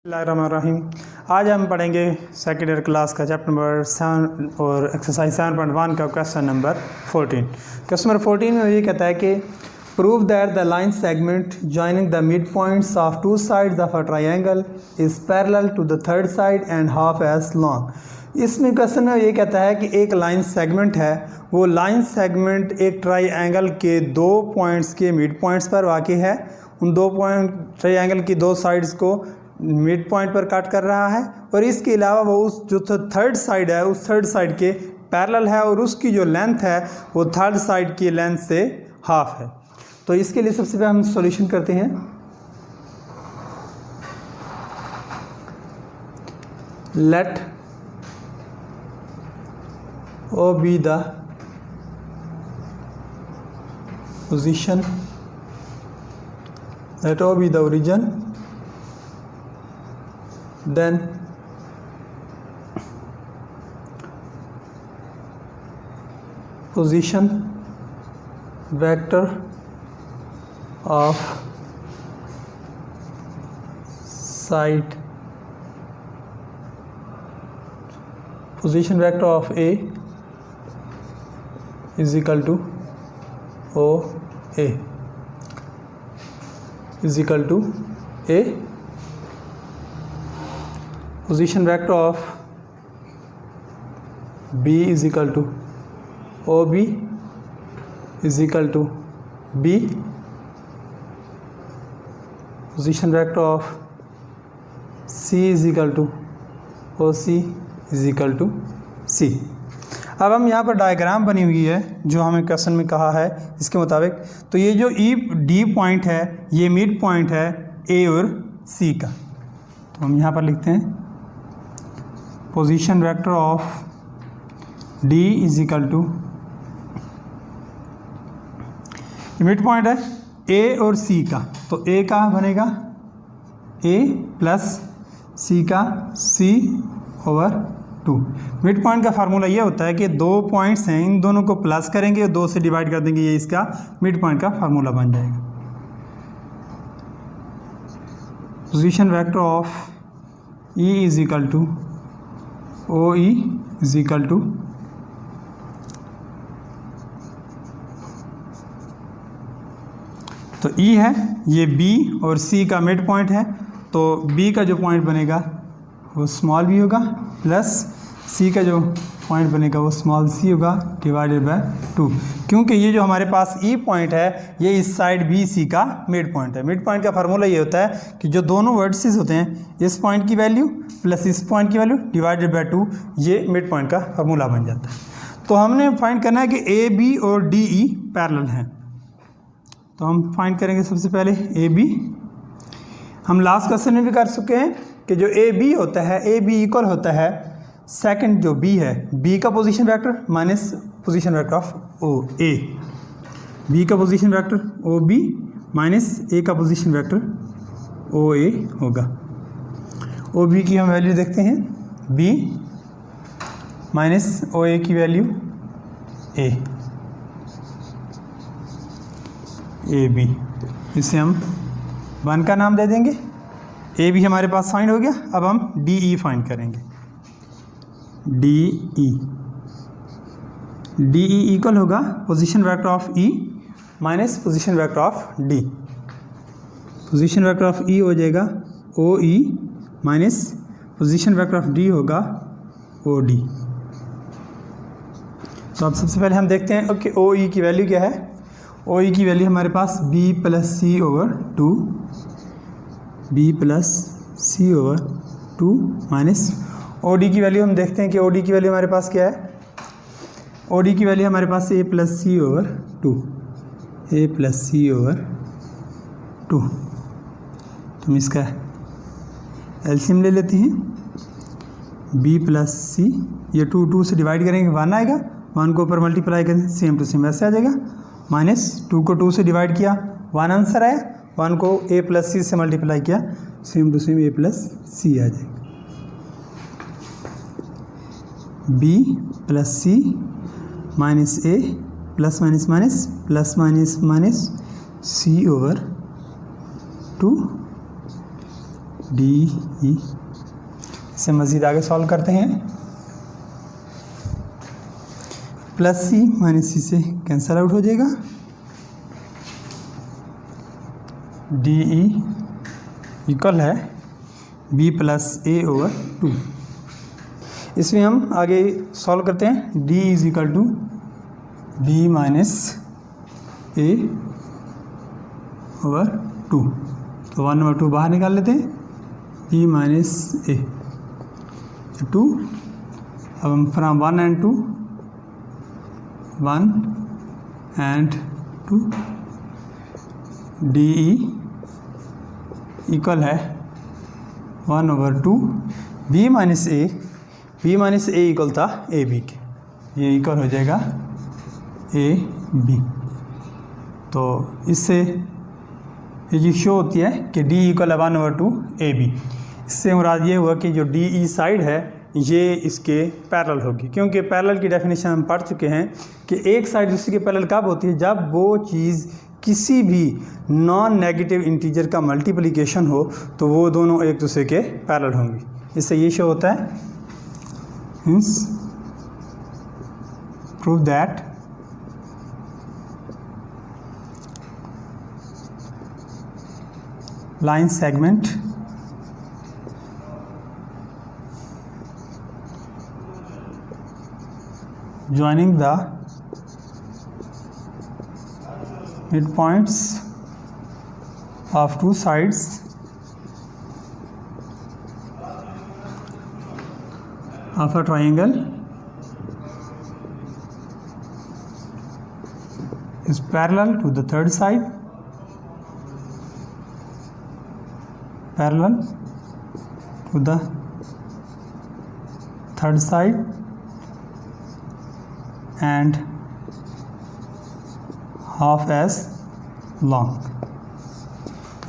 बिस्मिल्लाहिर्रहमानिर्रहीम। आज हम पढ़ेंगे सेकेंड ईयर क्लास का चैप्टर नंबर 7 और एक्सरसाइज 7.1 का क्वेश्चन नंबर 14। क्वेश्चन नंबर 14 में ये कहता है कि prove that the line segment joining the mid points of two sides of a triangle is parallel to the third side and half as long. इसमें question में ये कहता है कि एक लाइन सेगमेंट है, वो लाइन सेगमेंट एक ट्रायंगल के दो पॉइंट्स के मिड पॉइंट्स पर वाक़ई है। उन दो पॉइंट ट्रायंगल की दो साइड्स को मिड पॉइंट पर काट कर रहा है और इसके अलावा वो उस जो थर्ड साइड है उस थर्ड साइड के पैरेलल है और उसकी जो लेंथ है वो थर्ड साइड की लेंथ से हाफ है। तो इसके लिए सबसे पहले हम सॉल्यूशन करते हैं। Let O be the position, let O be the origin, then position vector of side, position vector of A is equal to OA is equal to A, position vector of B is equal to OB is equal to B, position vector of C is equal to OC is equal to C। अब हम यहाँ पर diagram बनी हुई है जो हमें question में कहा है इसके मुताबिक। तो ये जो डी पॉइंट है ये मिड पॉइंट है A और C का। तो हम यहाँ पर लिखते हैं position vector of D is equal to, mid point है A और C का, तो A का बनेगा A प्लस C का C ओवर 2। मिड पॉइंट का फार्मूला ये होता है कि दो पॉइंट्स हैं, इन दोनों को प्लस करेंगे और 2 से डिवाइड कर देंगे, ये इसका मिड पॉइंट का फार्मूला बन जाएगा। Position vector of E is equal to OE is equal to तो E है ये B और C का मिड पॉइंट है, तो B का जो पॉइंट बनेगा वो स्मॉल b होगा प्लस C का जो पॉइंट बनेगा वो स्मॉल c होगा डिवाइडेड बाय 2, क्योंकि ये जो हमारे पास E पॉइंट है ये इस साइड BC का मिड पॉइंट है। मिड पॉइंट का फार्मूला ये होता है कि जो दोनों वर्टिसेस होते हैं इस पॉइंट की वैल्यू प्लस इस पॉइंट की वैल्यू डिवाइडेड बाय 2, ये मिड पॉइंट का फार्मूला बन जाता है। तो हमने फाइंड करना है कि AB और DE पैरेलल हैं, तो हम फाइंड करेंगे सबसे पहले AB। हम लास्ट क्वेश्चन में भी कर चुके हैं कि जो AB होता है AB इक्वल होता है सेकंड जो B है B का position vector minus position vector of OA, B का position vector OB minus A का पोजीशन वेक्टर OA होगा। OB की हम वैल्यू देखते हैं B माइनस OA की वैल्यू A, AB, इसे हम 1 का नाम दे देंगे। A भी हमारे पास फाइंड हो गया। अब हम DE फाइंड करेंगे। DE इक्वल होगा position vector of E minus position vector of D। Position vector of E हो जाएगा OE minus position vector of D होगा OD। तो अब सबसे पहले हम देखते हैं ओके OE की वैल्यू क्या है। OE की वैल्यू हमारे पास B plus C over 2, B plus C over 2 minus OD की वैल्यू हम देखते हैं कि OD की वैल्यू हमारे पास क्या है। OD की वैल्यू हमारे पास A plus C over 2, A plus C over 2। तो हम इसका एलसीएम ले लेते हैं। B प्लस C, ये 2 से डिवाइड करेंगे 1 आएगा, 1 को ऊपर मल्टीप्लाई करें सेम टू सेम ऐसे आ जाएगा, माइनस 2 को 2 से डिवाइड किया 1 आंसर आया, 1 को A प्लस C से मल्टीप्लाई किया same to same A plus C आ जाएगा। B plus C minus A plus minus minus plus minus minus C over 2 D E. इसे मज़ीद आगे सॉल्व करते हैं। प्लस सी माइनस सी से कैंसिल आउट हो जाएगा। डी ई इक्वल है बी प्लस ए ओवर 2। इसमें हम आगे सॉल्व करते हैं। D is equal to B minus A over 2। तो 1/2 बाहर निकाल लेते हैं। B minus A 2। अब हम from 1 and 2 1 and 2 D E equal है 1/2 बी माइनस ए इक्वल था ए बी के। ये इक्वल हो जाएगा ए बी। तो इससे ये जो शो होती है कि डी इक्वल है 1/2 ए बी। इससे मुराद ये हुआ कि जो डी ई साइड है ये इसके पैरेलल होगी, क्योंकि पैरेलल की डेफिनेशन हम पढ़ चुके हैं कि एक साइड दूसरे के पैरेलल कब होती है, जब वो चीज़ किसी भी नॉन नेगेटिव इंटीजर का मल्टीप्लिकेशन हो तो वो दोनों एक दूसरे के पैरेलल होंगी। इससे ये शो होता है, means prove that line segment joining the midpoints of two sides of a triangle is parallel to the third side, parallel to the third side and half as long।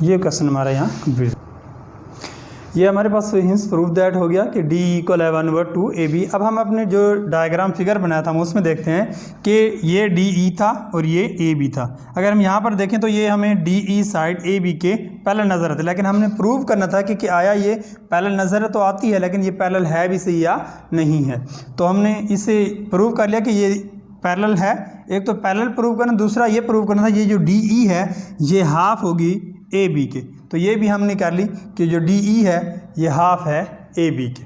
ये question हमारा यहाँ complete. ये हमारे पास hints proof that हो गया कि D equal है 1/2 A B. अब हम अपने जो डायग्राम फिगर बनाया था हम उसमें देखते हैं कि ये डी ई था और ये ए बी था। अगर हम यहाँ पर देखें तो ये हमें D E side A B के पैरेलल नज़र आते, लेकिन हमने प्रूव करना था कि आया ये पैरेलल नज़र तो आती है, लेकिन ये पैरेलल है भी सही या नहीं है। तो हमने इसे प्रूव कर लिया कि ये पैरेलल है। एक तो पैरेलल प्रूव करना, दूसरा ये प्रूव करना था ये जो डी ई है ये हाफ होगी ए बी के। तो ये भी हमने कर ली कि जो डी ई है ये हाफ है ए बी के।